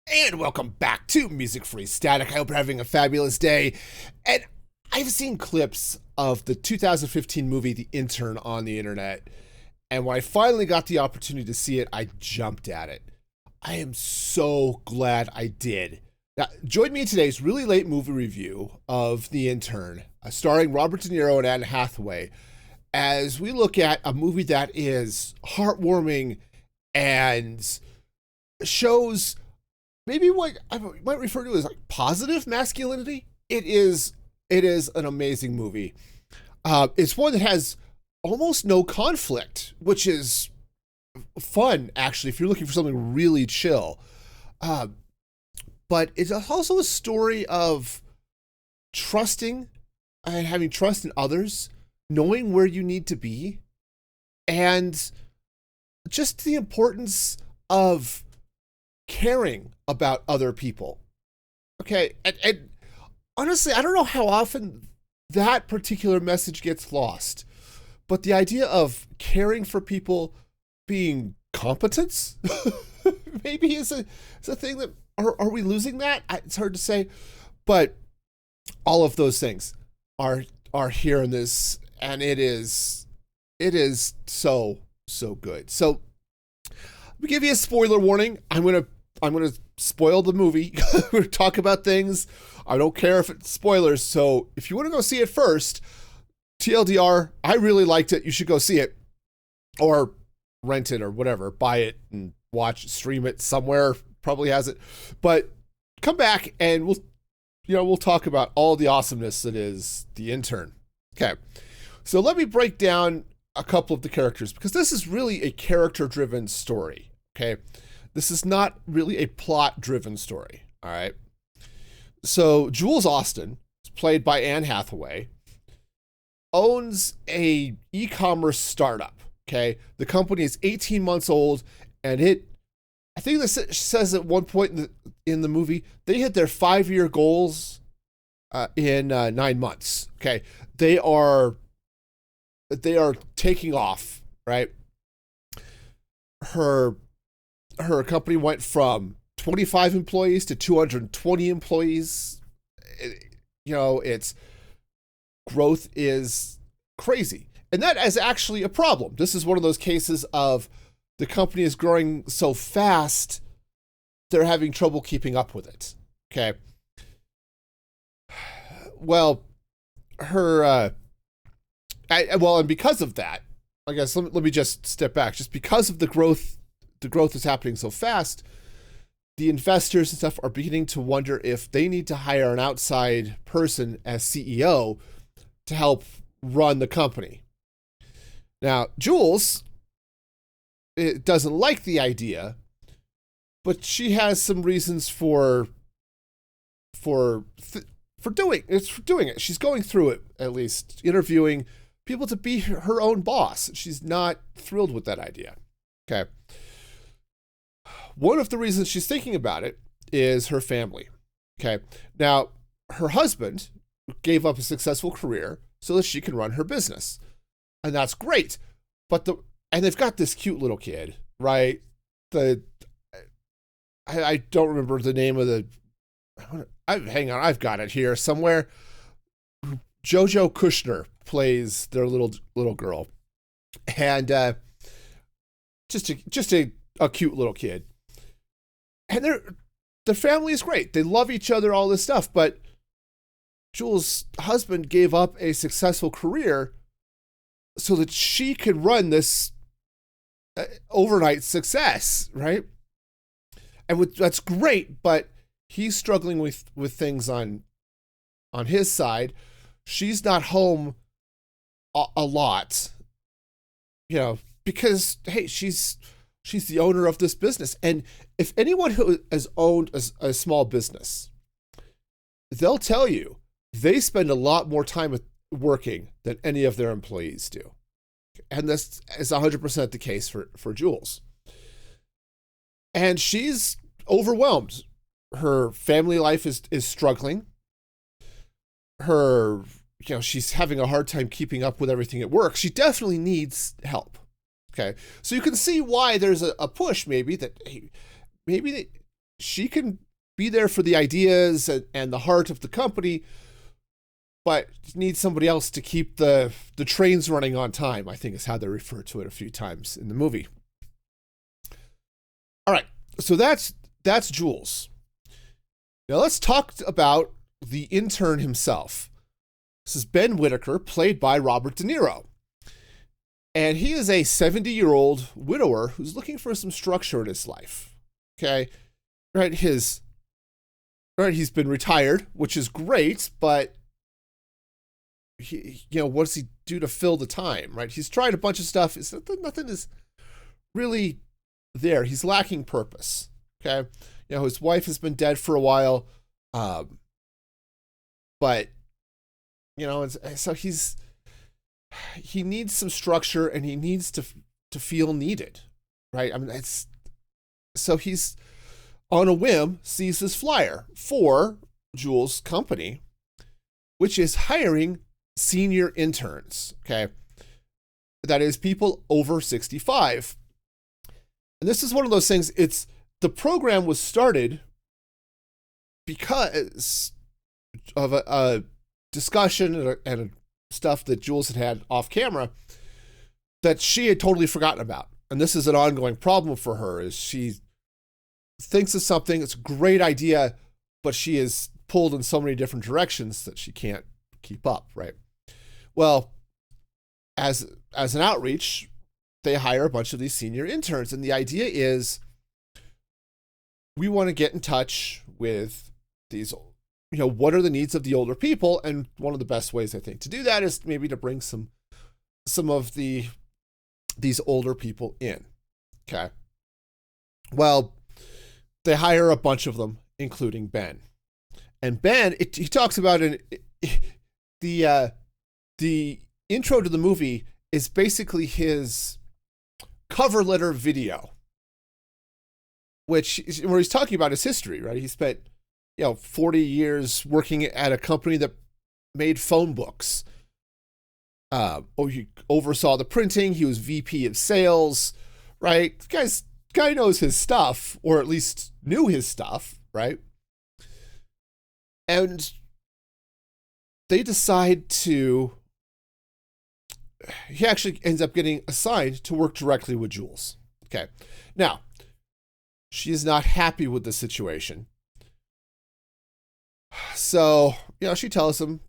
And welcome back to Music Free Static. I hope you're having a fabulous day. And I've seen clips of the 2015 movie The Intern on the internet. And when I finally got the opportunity to see it, I jumped at it. I am so glad I did. Now, join me in today's really late movie review of The Intern, starring Robert De Niro and Anne Hathaway, as we look at a movie that is heartwarming and shows maybe what I might refer to as like positive masculinity. It is an amazing movie. It's one that has almost no conflict, which is fun actually if you're looking for something really chill. But it's also a story of trusting and having trust in others, knowing where you need to be, and just the importance of caring about other people. Okay, and honestly, I don't know how often that particular message gets lost, but the idea of caring for people, being competence, maybe is a thing that are we losing that? It's hard to say, but all of those things are here in this, and it is so good. So let me give you a spoiler warning. I'm gonna spoil the movie. We're gonna talk about things. I don't care if it's spoilers. So if you want to go see it first, TLDR, I really liked it. You should go see it, or rent it, or whatever. Buy it and watch, stream it somewhere. Probably has it. But come back and we'll talk about all the awesomeness that is The Intern. Okay, so let me break down a couple of the characters, because this is really a character-driven story. Okay, this is not really a plot-driven story. All right. So Jules Austin, played by Anne Hathaway, owns a e-commerce startup. Okay, the company is 18 months old, and I think this says at one point in the movie they hit their 5-year goals in 9 months. Okay, they are taking off. Right, her company went from 25 employees to 220 employees. Its growth is crazy. And that is actually a problem. This is one of those cases of the company is growing so fast, they're having trouble keeping up with it. Okay. Well, and because of that, I guess let me just step back. Just because of the growth is happening so fast, the investors and stuff are beginning to wonder if they need to hire an outside person as CEO to help run the company. Now, Jules doesn't like the idea, but she has some reasons for doing it. She's going through it, at least interviewing people to be her own boss. She's not thrilled with that idea. Okay. One of the reasons she's thinking about it is her family. Okay. Now, her husband gave up a successful career so that she can run her business. And that's great. And they've got this cute little kid, right? I don't remember the name of hang on, I've got it here somewhere. Jojo Kushner plays their little girl. And just a cute little kid. And their family is great. They love each other, all this stuff. But Jules' husband gave up a successful career so that she could run this overnight success, right? And that's great, but he's struggling with things on his side. She's not home a lot, because hey, she's the owner of this business. And if anyone who has owned a small business, they'll tell you they spend a lot more time working than any of their employees do. And this is 100% the case for Jules. And she's overwhelmed. Her family life is struggling. She's having a hard time keeping up with everything at work. She definitely needs help. Okay, so you can see why there's a push maybe that she can be there for the ideas and the heart of the company, but needs somebody else to keep the trains running on time, I think is how they refer to it a few times in the movie. All right, so that's Jules. Now let's talk about the intern himself. This is Ben Whitaker, played by Robert De Niro. And he is a 70-year-old widower who's looking for some structure in his life. Okay? Right, he's been retired, which is great, but what does he do to fill the time, right? He's tried a bunch of stuff. Nothing is really there. He's lacking purpose. Okay? His wife has been dead for a while. But so he needs some structure, and he needs to feel needed, right? I mean, so he's on a whim sees this flyer for Jules' company, which is hiring senior interns. Okay, that is people over 65, and this is one of those things. The program was started because of a discussion and stuff that Jules had off camera that she had totally forgotten about. And this is an ongoing problem for her, is she thinks of something, it's a great idea, but she is pulled in so many different directions that she can't keep up, right? Well, as an outreach, they hire a bunch of these senior interns, and the idea is we want to get in touch with these, what are the needs of the older people? And one of the best ways, I think, to do that is maybe to bring some of these older people in. Okay. Well, they hire a bunch of them, including Ben. And Ben, he talks about the intro to the movie is basically his cover letter video, where he's talking about his history, right? He spent 40 years working at a company that made phone books. He oversaw the printing. He was VP of sales, right? Guy knows his stuff, or at least knew his stuff, right? And they decide he actually ends up getting assigned to work directly with Jules. Okay. Now, she is not happy with the situation. So, she tells him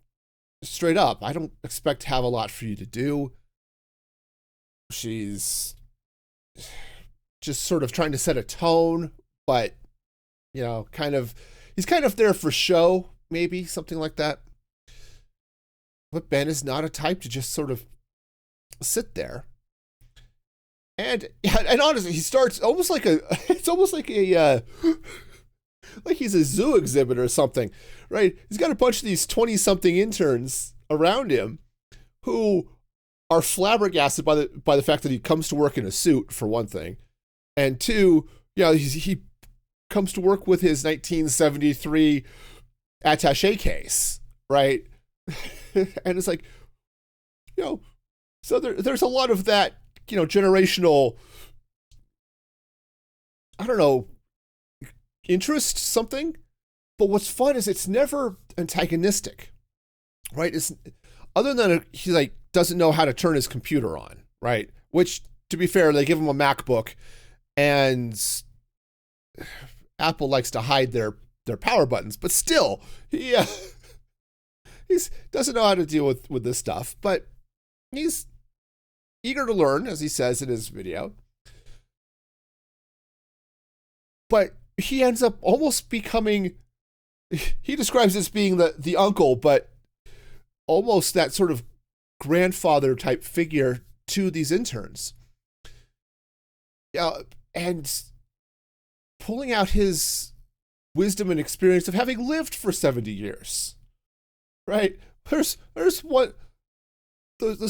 straight up, I don't expect to have a lot for you to do. She's just sort of trying to set a tone, but, he's kind of there for show, maybe, something like that. But Ben is not a type to just sort of sit there. And honestly, he starts almost like like he's a zoo exhibit or something, right? He's got a bunch of these 20-something interns around him who are flabbergasted by the fact that he comes to work in a suit, for one thing, and two, he comes to work with his 1973 attaché case, right? And it's like, so there's a lot of that, generational, I don't know, interest, something. But what's fun is it's never antagonistic, right? It's other than he doesn't know how to turn his computer on, right? Which, to be fair, they give him a MacBook, and Apple likes to hide their power buttons, but still, he doesn't know how to deal with this stuff. But he's eager to learn, as he says in his video. But he ends up almost becoming, he describes this being the uncle, but almost that sort of grandfather type figure to these interns. And pulling out his wisdom and experience of having lived for 70 years, right? There's this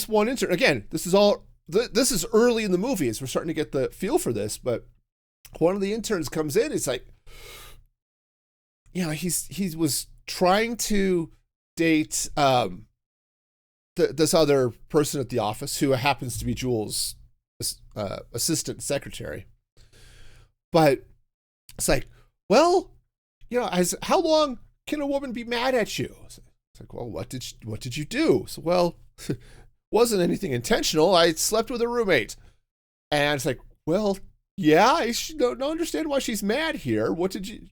one intern. Again, this is early in the movie as we're starting to get the feel for this, but one of the interns comes in. It's like, he was trying to date this other person at the office who happens to be Jules' assistant secretary. But it's like, well, how long can a woman be mad at you? It's like, well, what did you do? So, well, wasn't anything intentional. I slept with a roommate. And it's like, well, yeah, I don't understand why she's mad here. What did you.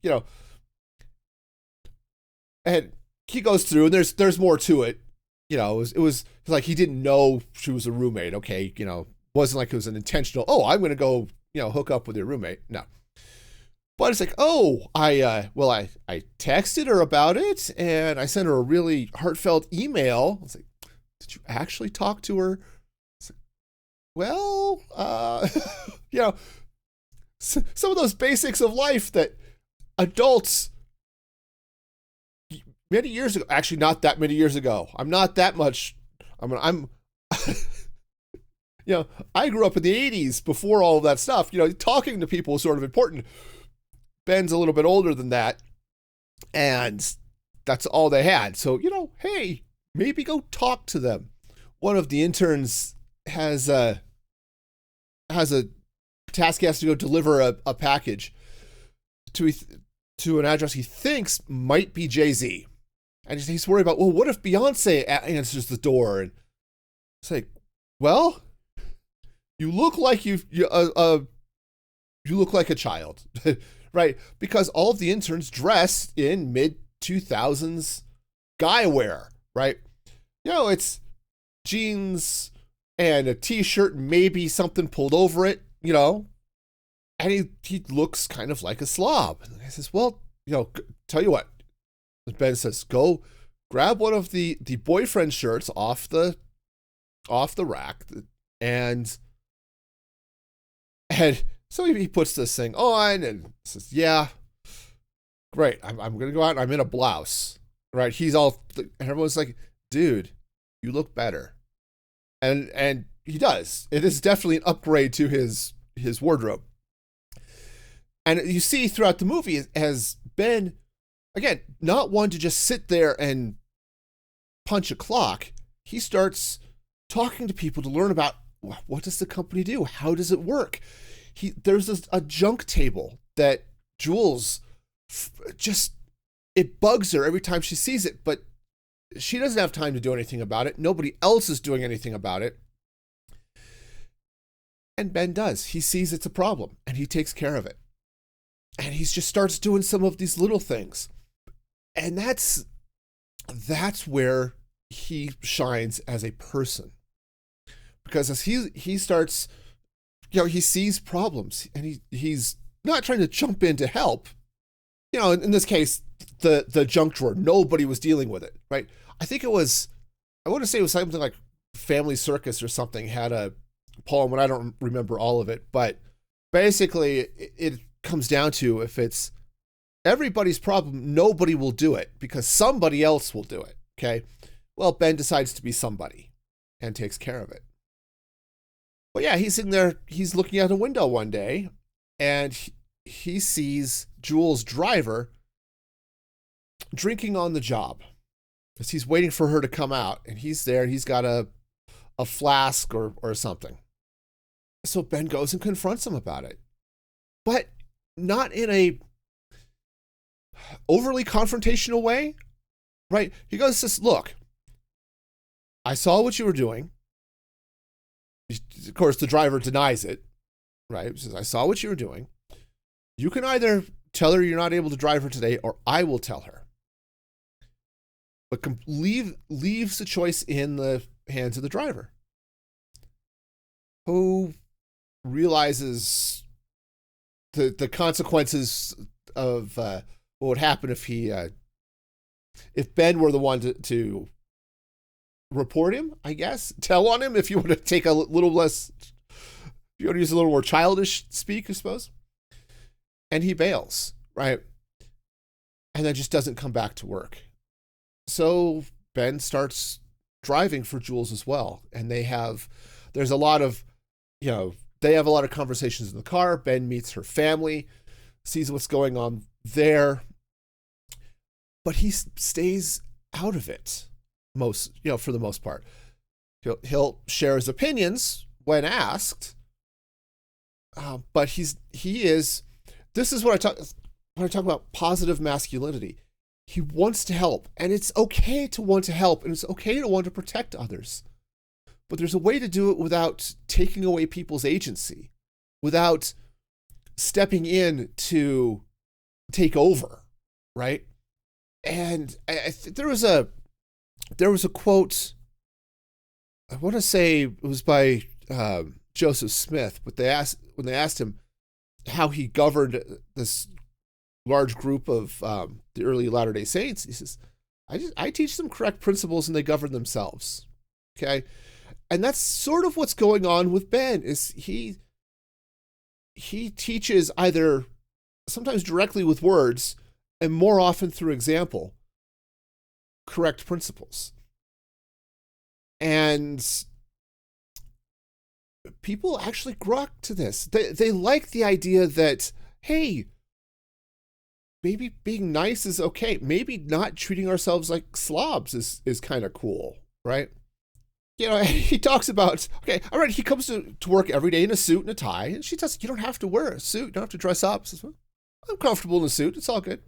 And he goes through, and there's more to it. It was like he didn't know she was a roommate. Okay, wasn't like it was an intentional, oh, I'm going to go, hook up with your roommate. No. But it's like, oh, I texted her about it, and I sent her a really heartfelt email. I was like, did you actually talk to her? Like, well, some of those basics of life that adults many years ago, actually not that many years ago. I'm not that much. I'm I grew up in the 80s before all of that stuff. Talking to people was sort of important. Ben's a little bit older than that, and that's all they had. So, hey, maybe go talk to them. One of the interns has a task. He has to go deliver a package to an address he thinks might be Jay-Z. And he's worried about, well, what if Beyonce answers the door? And it's like, well, you look like you look like a child, right? Because all of the interns dress in mid-2000s guy wear, right? It's jeans and a t-shirt, maybe something pulled over it, and he looks kind of like a slob. And I says, well, tell you what. Ben says, go grab one of the boyfriend shirts off the rack, and so he puts this thing on and says, yeah, great. I'm going to go out and I'm in a blouse, right? He's all, and everyone's like, dude, you look better. And he does. It is definitely an upgrade to his wardrobe. And you see throughout the movie as Ben, again, not one to just sit there and punch a clock. He starts talking to people to learn about, what does the company do? How does it work? There's a junk table that Jules it bugs her every time she sees it, but she doesn't have time to do anything about it. Nobody else is doing anything about it. And Ben does. He sees it's a problem, and he takes care of it. And he just starts doing some of these little things. And that's where he shines as a person. Because as he starts, he sees problems, and he's not trying to jump in to help. In this case, the junk drawer, nobody was dealing with it, right? I want to say it was something like Family Circus or something had a poem, and I don't remember all of it, but basically it comes down to, if it's everybody's problem, nobody will do it because somebody else will do it, okay? Well, Ben decides to be somebody and takes care of it. Well, yeah, he's in there, he's looking out a window one day, and he sees Jules' driver drinking on the job because he's waiting for her to come out, and he's there, he's got a flask or something. So Ben goes and confronts him about it, but not in a overly confrontational way, right? He goes, says, look, I saw what you were doing. Of course, the driver denies it, right? He says, I saw what you were doing. You can either tell her you're not able to drive her today, or I will tell her. But leaves the choice in the hands of the driver, who realizes the consequences of what would happen if Ben were the one to report him, I guess, tell on him, if you want to take a little less, if you want to use a little more childish speak, I suppose. And he bails, right? And then just doesn't come back to work. So Ben starts driving for Jules as well. And there's a lot of, they have a lot of conversations in the car. Ben meets her family, sees what's going on there, but he stays out of it for the most part. He'll share his opinions when asked, but he is. This is what I talk. when I talk about positive masculinity, he wants to help, and it's okay to want to help, and it's okay to want to protect others. But there's a way to do it without taking away people's agency, without stepping in to take over, right? And there was a quote. I want to say it was by Joseph Smith, but when they asked him how he governed this large group of the early Latter-day Saints, he says, I teach them correct principles and they govern themselves. Okay. And that's sort of what's going on with Ben, is he teaches either sometimes directly with words and more often through example, correct principles. And people actually grok to this. They like the idea that, hey, maybe being nice is okay. Maybe not treating ourselves like slobs is kind of cool, right? You know, he talks about, okay, all right, he comes to work every day in a suit and a tie. And she tells, you don't have to wear a suit. You don't have to dress up. Says, well, I'm comfortable in a suit. It's all good.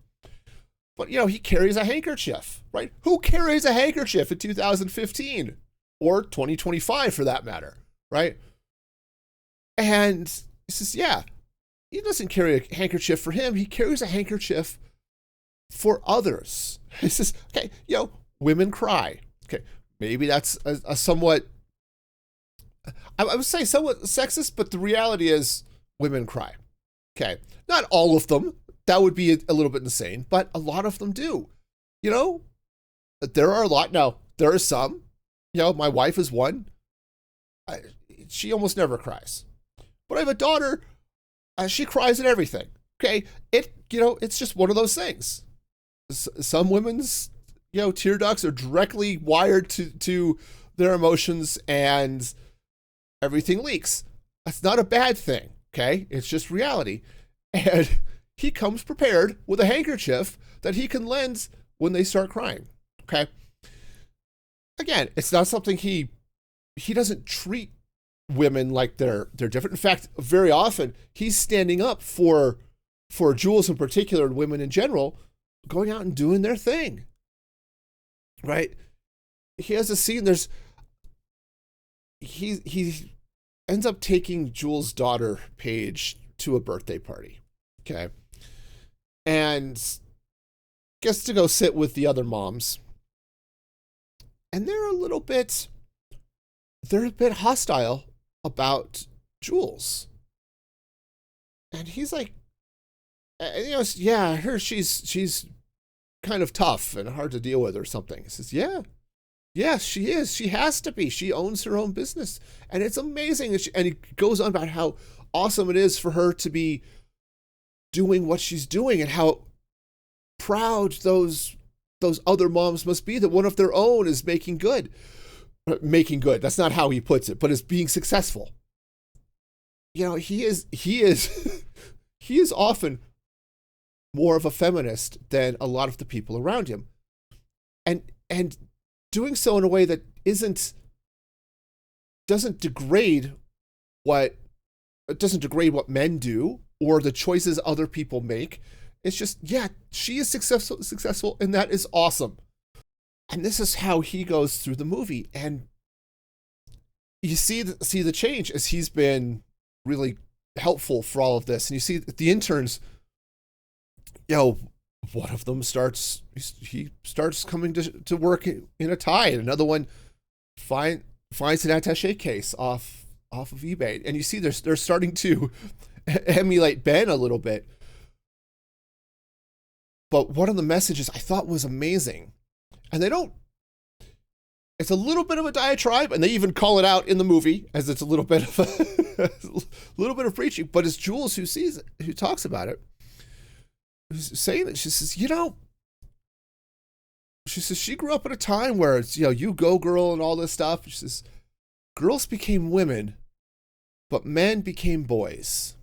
But, you know, he carries a handkerchief, right? Who carries a handkerchief in 2015 or 2025 for that matter, right? And he says, yeah, he doesn't carry a handkerchief for him. He carries a handkerchief for others. He says, okay, you know, women cry. Okay, maybe that's a somewhat, I would say somewhat sexist, but the reality is women cry. Okay, not all of them. That would be a little bit insane, but a lot of them do. You know, there are a lot. Now, there are some, you know, my wife is one. She almost never cries. But I have a daughter, she cries at everything. Okay, it's just one of those things. Some women's, you know, tear ducts are directly wired to their emotions, and everything leaks. That's not a bad thing. Okay, it's just reality. And he comes prepared with a handkerchief that he can lend when they start crying. Okay. Again, it's not something he doesn't treat women like they're different. In fact, very often he's standing up for Jules in particular and women in general, going out and doing their thing. Right? He has a scene. He ends up taking Jules' daughter Paige to a birthday party. Okay. And gets to go sit with the other moms. And they're a bit hostile about Jules. And he's like, you know, yeah, I heard she's kind of tough and hard to deal with or something. He says, yeah, she is. She has to be. She owns her own business. And it's amazing. And he goes on about how awesome it is for her to be doing what she's doing and how proud those other moms must be that one of their own is making good. That's not how he puts it, but is being successful. You know, he is he is often more of a feminist than a lot of the people around him. And doing so in a way that doesn't degrade what men do or the choices other people make. It's just, yeah, she is successful, and that is awesome. And this is how he goes through the movie. And you see the change as he's been really helpful for all of this. And you see the interns, you know, one of them starts coming to work in a tie, and another one finds an attaché case off of eBay. And you see they're starting to emulate Ben a little bit. But one of the messages I thought was amazing, and it's a little bit of a diatribe, and they even call it out in the movie as it's a little bit of a little bit of preaching, but it's Jules who talks about it, who's saying it. She says, you know, she grew up at a time where it's, you know, you go girl and all this stuff. She says, girls became women, but men became boys.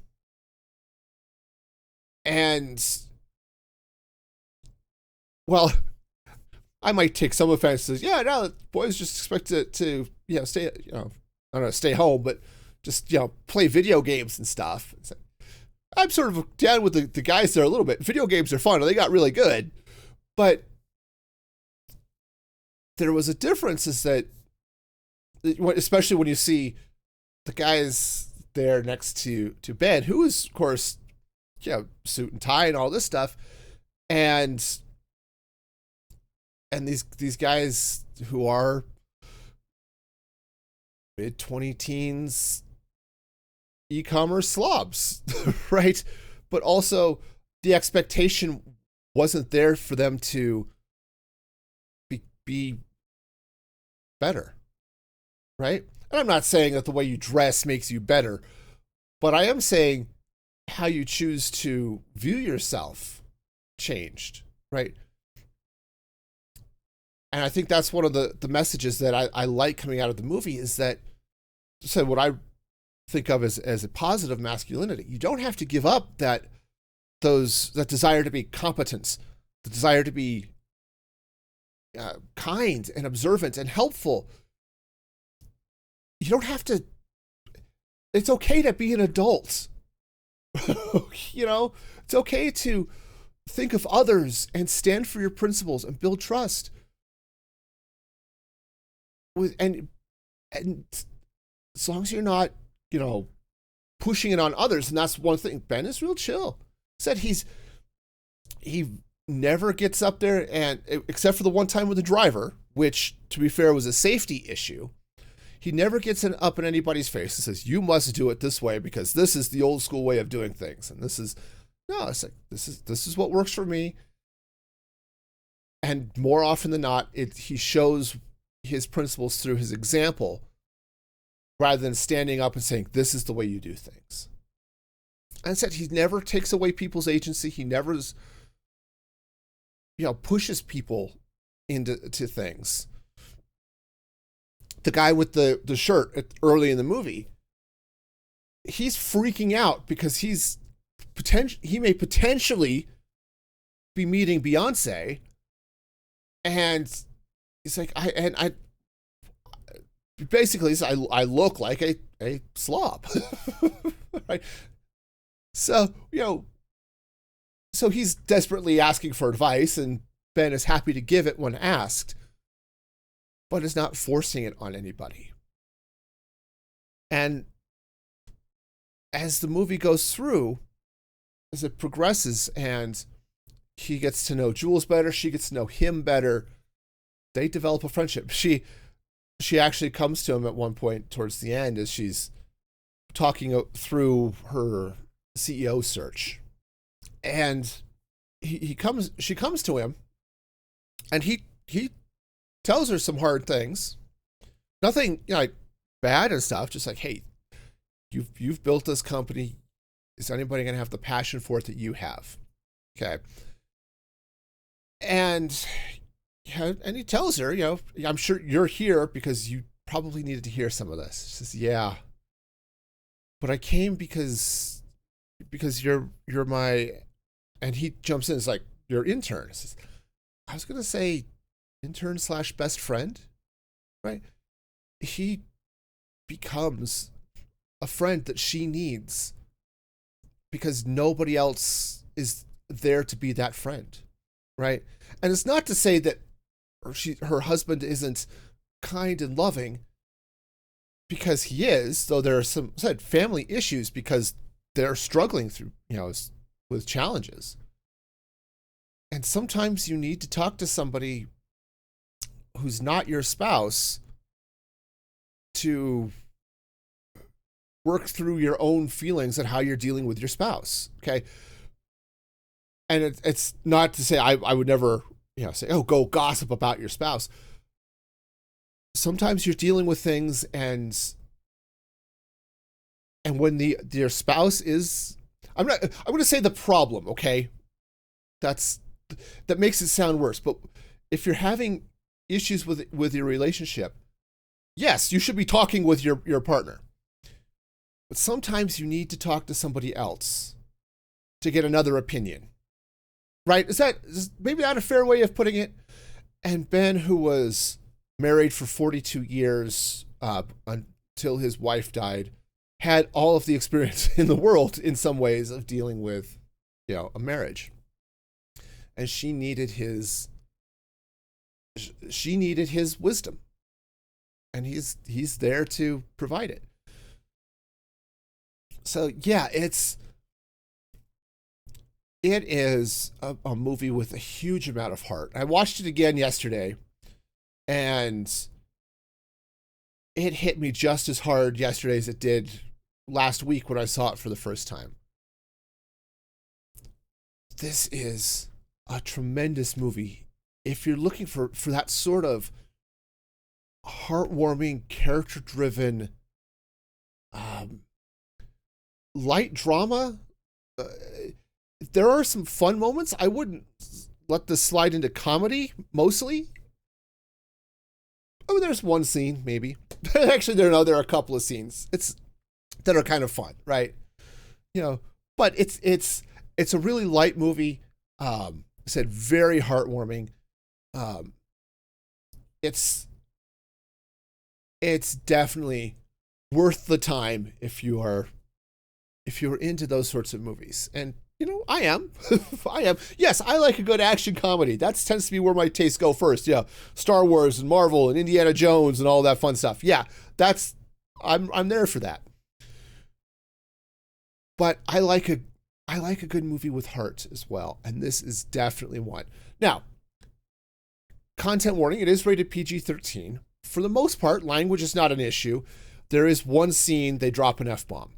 And, well, I might take some offense to, yeah, now boys just expect to you know, stay, you know, I don't know, stay home, but just, you know, play video games and stuff. I'm sort of down with the guys there a little bit. Video games are fun. They got really good. But there was a difference is that, especially when you see the guys there next to Ben, who is, of course, suit and tie and all this stuff. And these guys who are mid-20 teens e-commerce slobs, right? But also the expectation wasn't there for them to be better, right? And I'm not saying that the way you dress makes you better, but I am saying how you choose to view yourself changed, right? And I think that's one of the messages that I like coming out of the movie is that, so what I think of as a positive masculinity, you don't have to give up that desire to be competent, the desire to be kind and observant and helpful. You don't have to, it's okay to be an adult. It's okay to think of others and stand for your principles and build trust. And as long as you're not, pushing it on others, and that's one thing. Ben is real chill. Said he never gets up there, and except for the one time with the driver, which, to be fair, was a safety issue. He never gets up in anybody's face and says, "You must do it this way because this is the old school way of doing things." And it's like this is what works for me. And more often than not, he shows his principles through his example, rather than standing up and saying, "This is the way you do things." And said he never takes away people's agency. He never, pushes people into things. The guy with the shirt early in the movie, he's freaking out because he may potentially be meeting Beyonce, and he's like, basically, I look like a slob, right? So, so he's desperately asking for advice, and Ben is happy to give it when asked, but is not forcing it on anybody. And as the movie goes through, as it progresses, and he gets to know Jules better, she gets to know him better, they develop a friendship. She actually comes to him at one point towards the end as she's talking through her CEO search, and she comes to him, and he tells her some hard things, nothing like bad and stuff, just like, "Hey, you've built this company. Is anybody going to have the passion for it that you have?" Okay. And he tells her, "I'm sure you're here because you probably needed to hear some of this." She says, "Yeah, but I came because you're my," and he jumps in. It's like, "Your intern." He says, "I was going to say intern / best friend," right? He becomes a friend that she needs because nobody else is there to be that friend, right? And it's not to say that her husband isn't kind and loving, because he is, though there are some family issues because they're struggling through, with challenges. And sometimes you need to talk to somebody who's not your spouse to work through your own feelings and how you're dealing with your spouse. Okay. And it's not to say I would never, say, "Oh, go gossip about your spouse." Sometimes you're dealing with things, and when your spouse is, I'm going to say the problem, okay? That makes it sound worse. But if you're having issues with your relationship, yes, you should be talking with your partner. But sometimes you need to talk to somebody else to get another opinion. Right? Is maybe not a fair way of putting it? And Ben, who was married for 42 years until his wife died, had all of the experience in the world in some ways of dealing with, a marriage. And she needed his wisdom. And he's there to provide it. So yeah, it is a movie with a huge amount of heart. I watched it again yesterday, and it hit me just as hard yesterday as it did last week when I saw it for the first time. This is a tremendous movie. If you're looking for that sort of heartwarming, character-driven, light drama, there are some fun moments. I wouldn't let this slide into comedy, mostly. Oh, there's one scene, maybe. Actually, there are a couple of scenes that are kind of fun, right? But it's a really light movie. I said very heartwarming. It's definitely worth the time if you're into those sorts of movies. And I am. I am. Yes, I like a good action comedy. That tends to be where my tastes go first. Yeah, Star Wars and Marvel and Indiana Jones and all that fun stuff. Yeah, I'm there for that. But I like a good movie with heart as well, and this is definitely one. Now, content warning: it is rated PG-13. For the most part, language is not an issue. There is one scene they drop an F-bomb.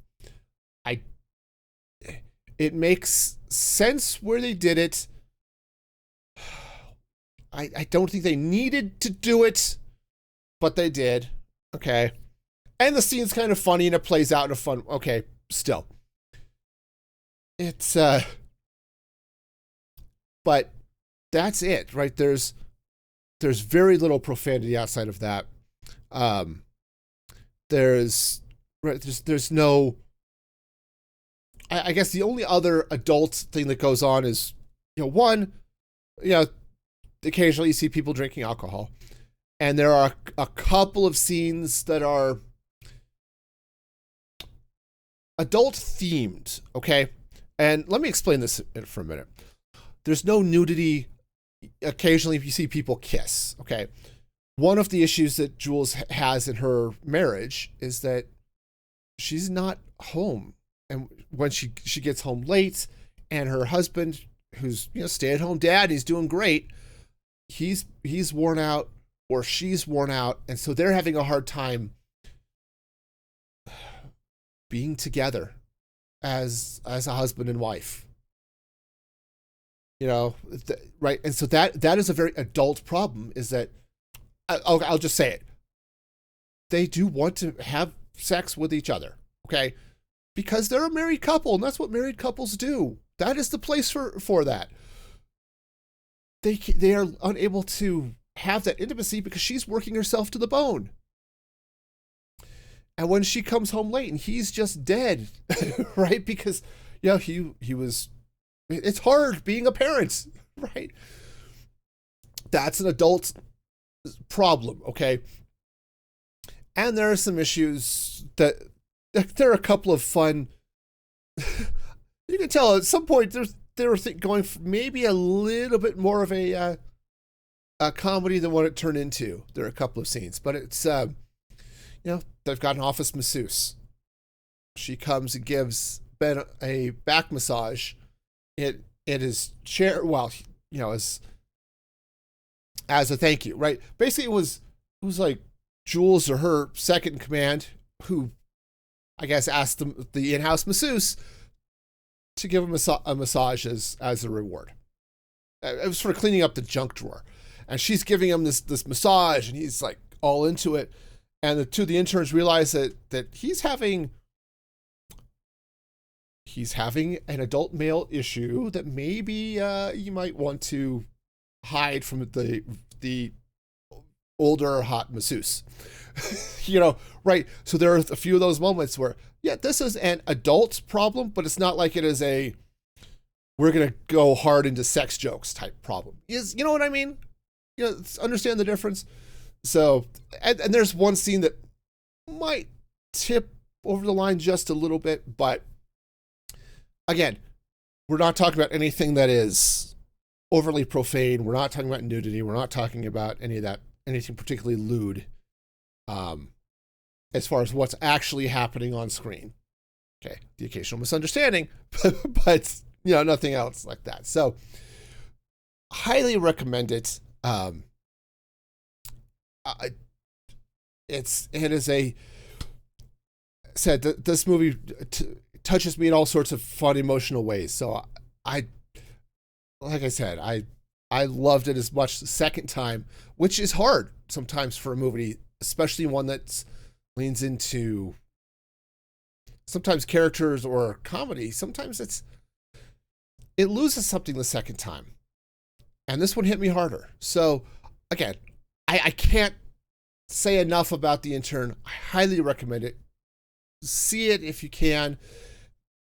It makes sense where they did it. I don't think they needed to do it, but they did. Okay. And the scene's kind of funny and it plays out in a fun, okay, still. It's, but that's it, right? There's very little profanity outside of that. There's no, I guess the only other adult thing that goes on is, occasionally you see people drinking alcohol. And there are a couple of scenes that are adult themed, okay? And let me explain this for a minute. There's no nudity. Occasionally you see people kiss, okay? One of the issues that Jules has in her marriage is that she's not home. And when she gets home late, and her husband, who's stay-at-home dad, he's doing great, he's worn out, or she's worn out, and so they're having a hard time being together as a husband and wife. Right? And so that is a very adult problem. Is that I'll just say it. They do want to have sex with each other, okay? Because they're a married couple, and that's what married couples do. That is the place for that. They are unable to have that intimacy because she's working herself to the bone. And when she comes home late and he's just dead, right? Because he was. It's hard being a parent, right? That's an adult problem, okay? And there are some issues that. There are a couple of fun. You can tell at some point they were going for maybe a little bit more of a comedy than what it turned into. There are a couple of scenes, but it's they've got an office masseuse. She comes and gives Ben a back massage. It is chair. Well, as a thank you, right? Basically, it was like Jules or her second in command who, I guess, asked the in-house masseuse to give him a massage as a reward. It was sort of cleaning up the junk drawer. And she's giving him this massage, and he's like all into it. And the interns realize that he's having an adult male issue that maybe you might want to hide from the older hot masseuse. Right? So there are a few of those moments where, this is an adult problem, but it's not like it is we're going to go hard into sex jokes type problem. You know what I mean? Understand the difference? So, and there's one scene that might tip over the line just a little bit, but again, we're not talking about anything that is overly profane. We're not talking about nudity. We're not talking about any of that, anything particularly lewd, as far as what's actually happening on screen. Okay, the occasional misunderstanding, but nothing else like that. So, highly recommend it. This movie touches me in all sorts of fun, emotional ways. So like I said, I loved it as much the second time, which is hard sometimes for a movie, especially one that leans into sometimes characters or comedy. Sometimes it loses something the second time. And this one hit me harder. So again, I can't say enough about The Intern. I highly recommend it. See it if you can.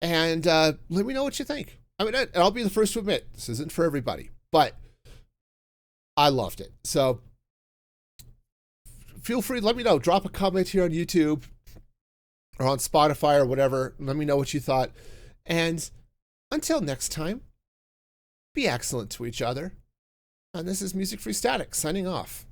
And let me know what you think. I mean, I'll be the first to admit, this isn't for everybody, but I loved it. So feel free to let me know. Drop a comment here on YouTube or on Spotify or whatever. Let me know what you thought. And until next time, be excellent to each other. And this is Music Free Static signing off.